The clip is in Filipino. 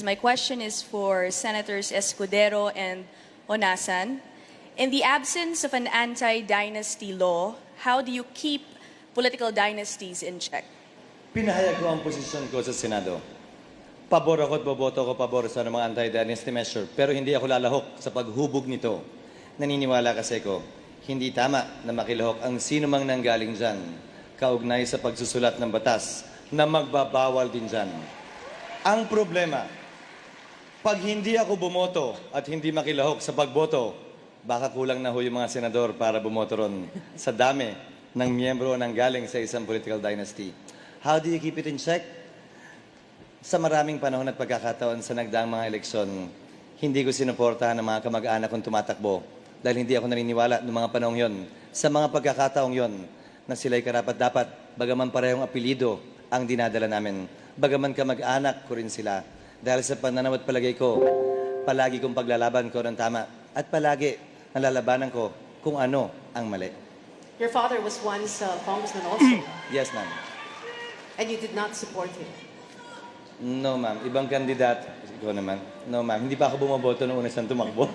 My question is for Senators Escudero and Onasan. In the absence of an anti-dynasty law, how do you keep political dynasties in check? Pinahayag ko ang posisyon ko sa Senado. Pabor ako at boboto ko pabor sa mga anti-dynasty measure. Pero hindi ako lalahok sa paghubog nito. Naniniwala kasi ko, hindi tama na makilahok ang sino mang nanggaling dyan, kaugnay sa pagsusulat ng batas na magbabawal din dyan. Ang problema, pag hindi ako bumoto at hindi makilahok sa pagboto, baka kulang na ho yung mga senador para bumoto ron sa dami ng miyembro ng galing sa isang political dynasty. How do you keep it in check? Sa maraming panahon at pagkakataon sa nagdaang mga eleksyon, hindi ko sinuportahan ang mga kamag-anak kong tumatakbo dahil hindi ako naniniwala noong mga panahon yon. Sa mga pagkakataong yon na sila'y karapat-dapat, bagaman parehong apelido ang dinadala namin. Bagaman kamag-anak ko rin sila. Dahil sa pananaw at palagay ko, palagi kong paglalaban ko ng tama at palagi nalalabanan ko kung ano ang mali. Your father was once a congressman also, Yes, ma'am. and you did not support him. No, ma'am. Ibang kandidat. Ikaw naman. No, ma'am. Hindi pa ako bumoboto noong una siyang tumakbo.